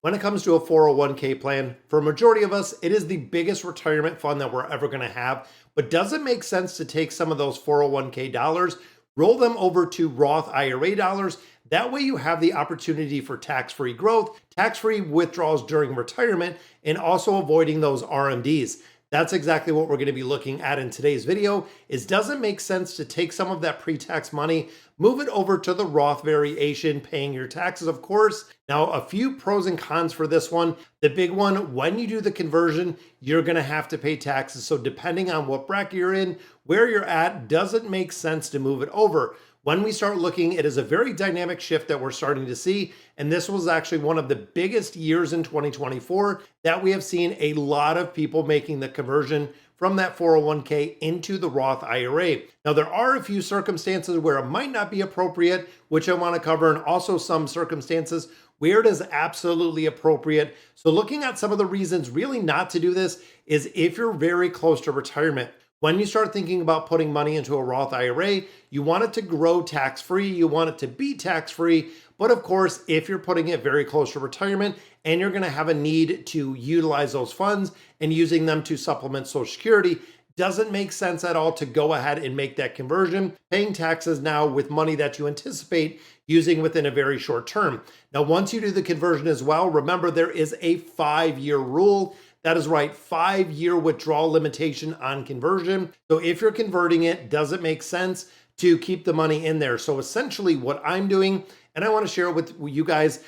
When it comes to a 401k plan, for a majority of us, it is the biggest retirement fund that we're ever going to have. But does it make sense to take some of those 401k dollars, roll them over to Roth IRA dollars? That way, you have the opportunity for tax free growth, tax free withdrawals during retirement, and also avoiding those RMDs. That's exactly what we're going to be looking at in today's video. Does it make sense to take some of that pre-tax money, move it over to the Roth variation, paying your taxes, of course. Now, a few pros and cons for this one. The big one, when you do the conversion, you're going to have to pay taxes. So depending on what bracket you're in, where you're at, does it make sense to move it over? When we start looking, it is a very dynamic shift that we're starting to see. And this was actually one of the biggest years in 2024 that we have seen a lot of people making the conversion from that 401k into the Roth IRA. Now, there are a few circumstances where it might not be appropriate, which I want to cover, and also some circumstances where it is absolutely appropriate. So looking at some of the reasons really not to do this is if you're very close to retirement. When you start thinking about putting money into a Roth IRA, you want it to grow tax-free, you want it to be tax-free, but of course, if you're putting it very close to retirement and you're gonna have a need to utilize those funds and using them to supplement Social Security, doesn't make sense at all to go ahead and make that conversion, paying taxes now with money that you anticipate using within a very short term. Now, once you do the conversion as well, remember there is a 5-year rule. That is right, 5-year withdrawal limitation on conversion. So if you're converting it, does it make sense to keep the money in there? So essentially what I'm doing, and I want to share it with you guys,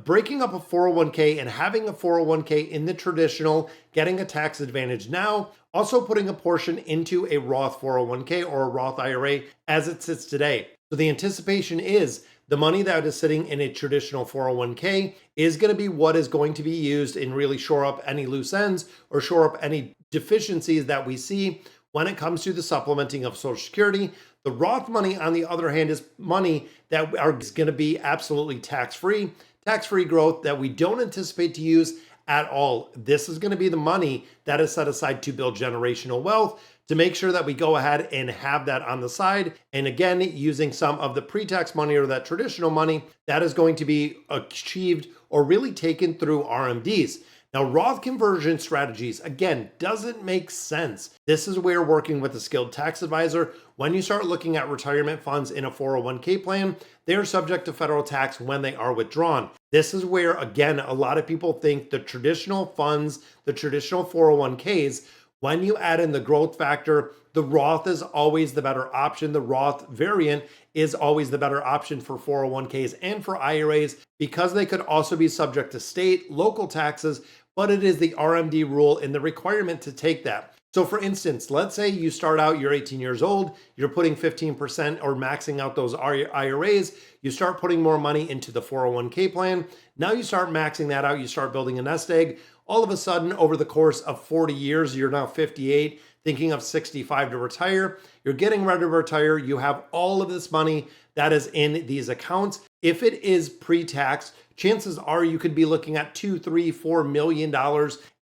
breaking up a 401k and having a 401k in the traditional, getting a tax advantage now, also putting a portion into a Roth 401k or a Roth IRA as it sits today. So the anticipation is the money that is sitting in a traditional 401k is going to be what is going to be used and really shore up any loose ends or shore up any deficiencies that we see when it comes to the supplementing of Social Security. The Roth money, on the other hand, is money that is going to be absolutely tax-free growth that we don't anticipate to use at all. This is going to be the money that is set aside to build generational wealth, to make sure that we go ahead and have that on the side. And again, using some of the pre-tax money or that traditional money that is going to be achieved or really taken through RMDs. Now, Roth conversion strategies, again, doesn't make sense. This is where working with a skilled tax advisor, when you start looking at retirement funds in a 401k plan, they are subject to federal tax when they are withdrawn. This is where, again, a lot of people think the traditional funds, the traditional 401ks, when you add in the growth factor, the Roth is always the better option. The Roth variant is always the better option for 401ks and for IRAs because they could also be subject to state, local taxes, but it is the RMD rule and the requirement to take that. So for instance, let's say you start out, you're 18 years old, you're putting 15% or maxing out those IRAs, you start putting more money into the 401k plan. Now you start maxing that out, you start building a nest egg. All of a sudden, over the course of 40 years, you're now 58, thinking of 65 to retire. You're getting ready to retire. You have all of this money that is in these accounts. If it is pre-tax, chances are you could be looking at $2, $3, $4 million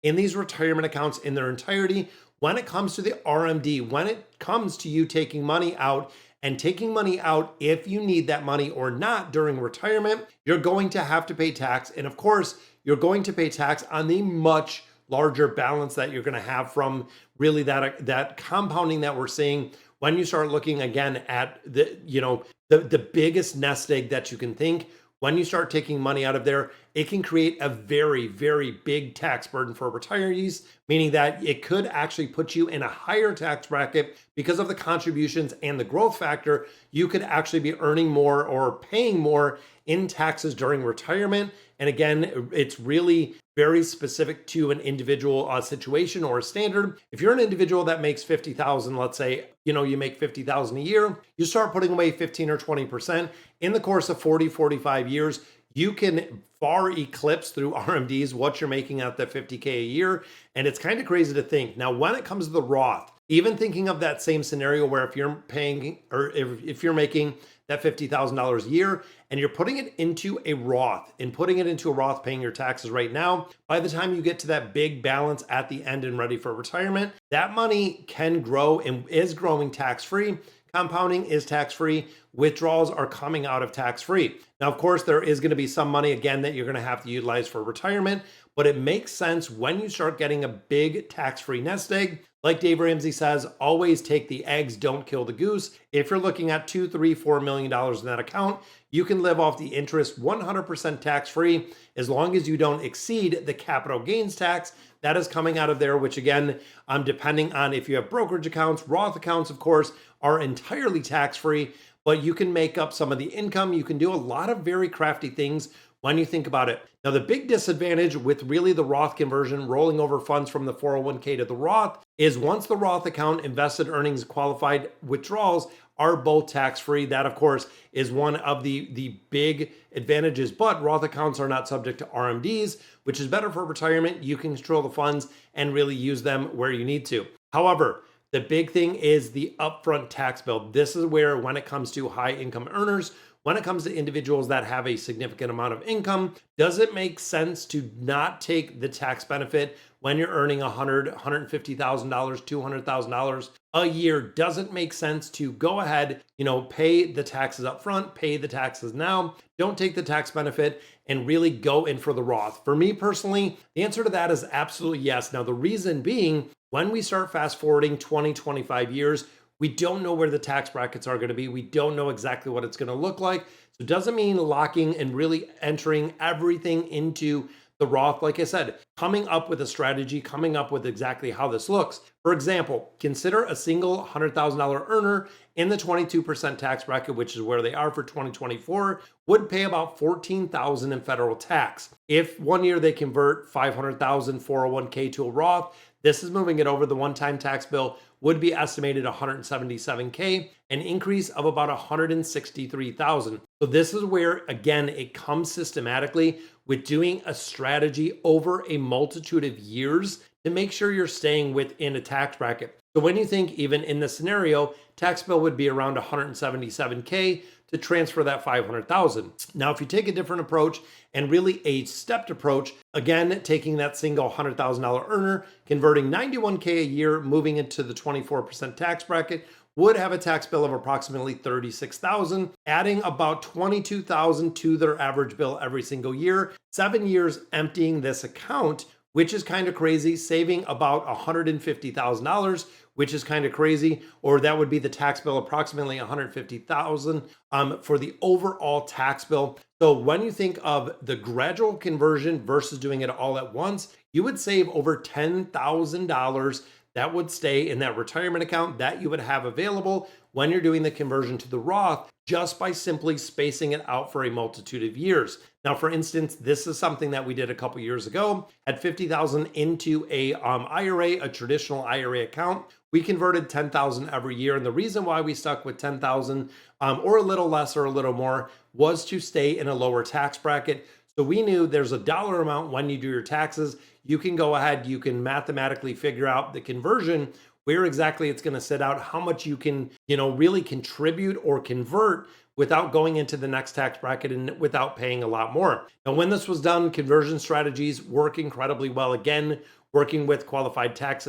in these retirement accounts in their entirety. When it comes to the RMD, when it comes to you taking money out and taking money out, if you need that money or not during retirement, you're going to have to pay tax. And of course, you're going to pay tax on the much larger balance that you're going to have from really that compounding that we're seeing when you start looking again at the biggest nest egg that you can think. When you start taking money out of there, it can create a very, very big tax burden for retirees, meaning that it could actually put you in a higher tax bracket because of the contributions and the growth factor. You could actually be earning more or paying more in taxes during retirement. And again, it's really very specific to an individual situation or a standard. If you're an individual that makes 50,000, let's say, you make 50,000 a year, you start putting away 15 or 20% in the course of 40, 45 years, you can far eclipse through RMDs what you're making at the 50K a year. And it's kind of crazy to think. Now, when it comes to the Roth, even thinking of that same scenario where if you're paying or if you're making that $50,000 a year and you're putting it into a Roth paying your taxes right now, by the time you get to that big balance at the end and ready for retirement, that money can grow and is growing tax-free Compounding is tax-free. Withdrawals are coming out of tax-free. Now, of course, there is going to be some money, again, that you're going to have to utilize for retirement, but it makes sense when you start getting a big tax-free nest egg. Like Dave Ramsey says, always take the eggs, don't kill the goose. If you're looking at $2, $3, $4 million in that account, you can live off the interest 100% tax-free as long as you don't exceed the capital gains tax that is coming out of there, which again, depending on if you have brokerage accounts, Roth accounts, of course, are entirely tax-free, but you can make up some of the income. You can do a lot of very crafty things when you think about it. Now, the big disadvantage with really the Roth conversion, rolling over funds from the 401k to the Roth, is once the Roth account, invested earnings, qualified withdrawals are both tax-free. That, of course, is one of the big advantages, but Roth accounts are not subject to RMDs, which is better for retirement. You can control the funds and really use them where you need to. However, the big thing is the upfront tax bill. This is where, when it comes to high income earners, when it comes to individuals that have a significant amount of income, does it make sense to not take the tax benefit when you're earning $100,000, $150,000, $200,000 a year? Does it make sense to go ahead, pay the taxes up front, pay the taxes now, don't take the tax benefit, and really go in for the Roth? For me personally, the answer to that is absolutely yes. Now, the reason being, when we start fast forwarding 20, 25 years, we don't know where the tax brackets are going to be. We don't know exactly what it's going to look like. So it doesn't mean locking and really entering everything into the Roth. Like I said, coming up with a strategy, coming up with exactly how this looks. For example, consider a single $100,000 earner in the 22% tax bracket, which is where they are for 2024, would pay about $14,000 in federal tax. If one year they convert $500,000 401k to a Roth, this is moving it over. The one-time tax bill would be estimated $177K, an increase of about $163,000. So this is where, again, it comes systematically with doing a strategy over a multitude of years to make sure you're staying within a tax bracket. So when you think, even in this scenario, tax bill would be around $177K to transfer that $500,000. Now, if you take a different approach and really a stepped approach, again, taking that single $100,000 earner, converting $91K a year, moving into the 24% tax bracket, would have a tax bill of approximately $36,000, adding about $22,000 to their average bill every single year. 7 years emptying this account, which is kind of crazy, saving about $150,000, which is kind of crazy, or that would be the tax bill, approximately $150,000 for the overall tax bill. So when you think of the gradual conversion versus doing it all at once, you would save over $10,000 that would stay in that retirement account that you would have available when you're doing the conversion to the Roth, just by simply spacing it out for a multitude of years. Now, for instance, this is something that we did a couple years ago, had $50,000 into a IRA, a traditional IRA account. We converted $10,000 every year. And the reason why we stuck with $10,000 or a little less or a little more was to stay in a lower tax bracket. So we knew there's a dollar amount when you do your taxes. You can go ahead, you can mathematically figure out the conversion, where exactly it's going to sit out, how much you can, really contribute or convert without going into the next tax bracket and without paying a lot more. Now, when this was done, conversion strategies work incredibly well. Again, working with qualified tax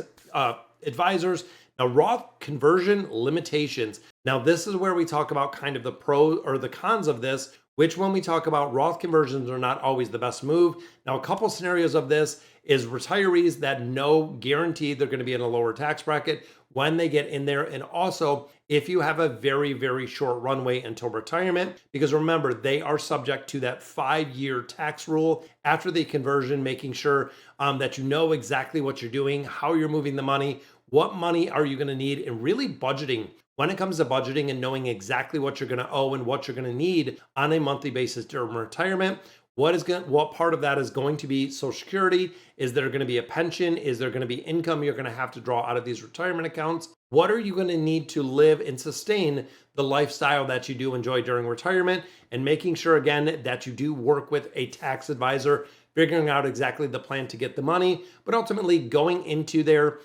advisors. Now, Roth conversion limitations. Now, this is where we talk about kind of the pros or the cons of this, which when we talk about Roth conversions are not always the best move. Now, a couple scenarios of this is retirees that know guaranteed they're going to be in a lower tax bracket when they get in there. And also, if you have a very, very short runway until retirement, because remember, they are subject to that 5-year tax rule after the conversion, making sure that you know exactly what you're doing, how you're moving the money, what money are you going to need, and really budgeting. When it comes to budgeting and knowing exactly what you're going to owe and what you're going to need on a monthly basis during retirement, what part of that is going to be Social Security? Is there going to be a pension? Is there going to be income you're going to have to draw out of these retirement accounts? What are you going to need to live and sustain the lifestyle that you do enjoy during retirement? And making sure, again, that you do work with a tax advisor, figuring out exactly the plan to get the money, but ultimately going into their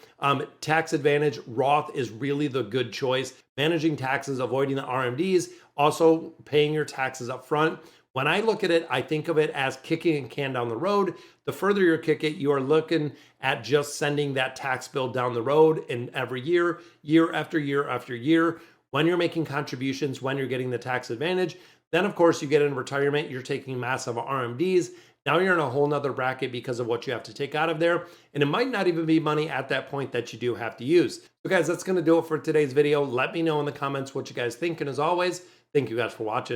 tax advantage. Roth is really the good choice. Managing taxes, avoiding the RMDs, also paying your taxes up front. When I look at it, I think of it as kicking a can down the road. The further you kick it, you are looking at just sending that tax bill down the road, and every year, year after year after year, when you're making contributions, when you're getting the tax advantage. Then, of course, you get in retirement, you're taking massive RMDs. Now you're in a whole nother bracket because of what you have to take out of there. And it might not even be money at that point that you do have to use. So guys, that's going to do it for today's video. Let me know in the comments what you guys think. And as always, thank you guys for watching.